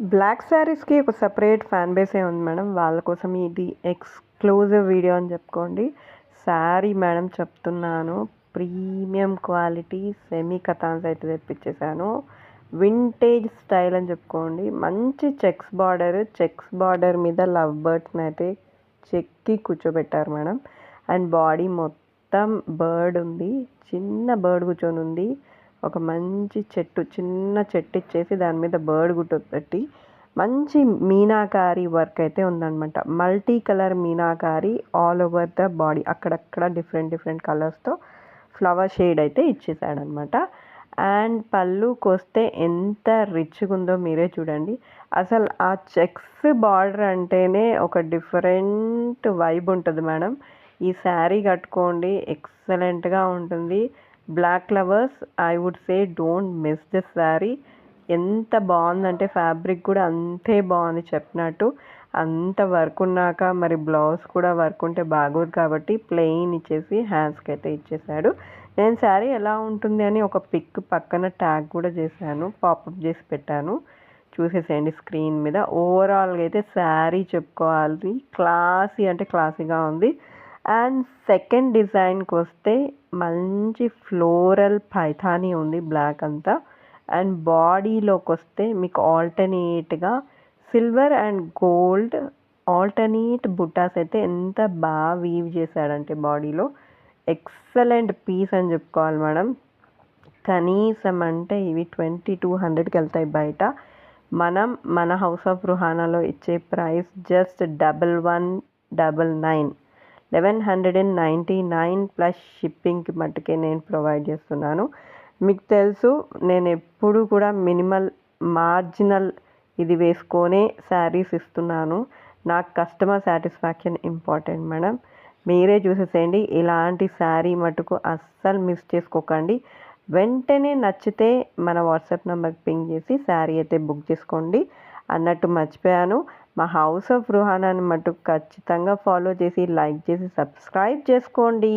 Black శారీస్‌కి ఒక separate fan బేసే ఉంది మేడం. వాళ్ళ కోసం ఇది ఎక్స్‌క్లూజివ్ వీడియో అని చెప్పుకోండి. శారీ మేడం చెప్తున్నాను. ప్రీమియం క్వాలిటీ సెమీ కతాన్స్ అయితే తెప్పించేసాను. వింటేజ్ స్టైల్ అని చెప్పుకోండి. మంచి చెక్స్ బార్డర్ మీద లవ్ బర్డ్స్‌ని అయితే చెక్కి కూర్చోబెట్టారు మేడం. అండ్ బాడీ మొత్తం బర్డ్ ఉంది. చిన్న బర్డ్ కూర్చొని ఉంది. ఒక మంచి చిన్న చెట్టు ఇచ్చేసి దాని మీద బర్డ్ గుట్టు పెట్టి మంచి మీనాకారి వర్క్ అయితే ఉందన్నమాట. Multi colour meenakari all over the body, అక్కడక్కడ డిఫరెంట్ కలర్స్తో ఫ్లవర్ షేడ్ అయితే ఇచ్చేసాడనమాట. అండ్ పళ్ళుకి వస్తే ఎంత రిచ్గా ఉందో మీరే చూడండి. అసలు ఆ చెక్స్ బార్డర్ అంటేనే ఒక డిఫరెంట్ వైబ్ ఉంటుంది మేడం. ఈ శారీ కట్టుకోండి, ఎక్సలెంట్గా ఉంటుంది. Black lovers I would say don't miss this sari. ఎంత బాగుందంటే ఫ్యాబ్రిక్ కూడా అంతే బాగుంది చెప్పినట్టు. అంత వర్క్ ఉన్నాక మరి బ్లౌజ్ కూడా వర్క్ ఉంటే బాగోదు కాబట్టి ప్లెయిన్ ఇచ్చేసి హ్యాండ్స్కి అయితే ఇచ్చేసాడు. నేను శారీ ఎలా ఉంటుంది అని ఒక పిక్ పక్కన ట్యాగ్ కూడా చేశాను, పాపప్ చేసి పెట్టాను, చూసేసేయండి స్క్రీన్ మీద. ఓవరాల్గా అయితే శారీ చెప్పుకోవాలి, క్లాసీ అంటే క్లాసీగా ఉంది. అండ్ సెకండ్ డిజైన్కి వస్తే మంచి ఫ్లోరల్ పైథానీ ఉంది బ్లాక్ అంతా. అండ్ బాడీలోకి వస్తే మీకు ఆల్టర్నేట్గా సిల్వర్ అండ్ గోల్డ్ ఆల్టర్నేట్ బుట్టాస్ అయితే ఎంత బాగా వీవ్ చేశాడంటే బాడీలో ఎక్సలెంట్ పీస్ అని చెప్పుకోవాలి మేడం. కనీసం అంటే ఇవి 2200కి వెళ్తాయి బయట. మన హౌస్ ఆఫ్ రుహానాలో ఇచ్చే ప్రైస్ జస్ట్ 1199, 1199 ప్లస్ షిప్పింగ్కి మట్టుకే నేను ప్రొవైడ్ చేస్తున్నాను. మీకు తెలుసు నేను ఎప్పుడు కూడా మార్జినల్ ఇది వేసుకొనే శారీస్ ఇస్తున్నాను. నాకు కస్టమర్ సాటిస్ఫాక్షన్ ఇంపార్టెంట్ మేడం. మీరే చూసేసేయండి. ఇలాంటి శారీ మటుకు అస్సలు మిస్ చేసుకోకండి. వెంటనే నచ్చితే మన వాట్సాప్ నెంబర్కి పింగ్ చేసి శారీ అయితే బుక్ చేసుకోండి. అన్నట్టు మర్చిపోయాను, మా హౌస్ ఆఫ్ రుహానాని మటుకు ఖచ్చితంగా ఫాలో చేసి లైక్ చేసి సబ్స్క్రైబ్ చేసుకోండి.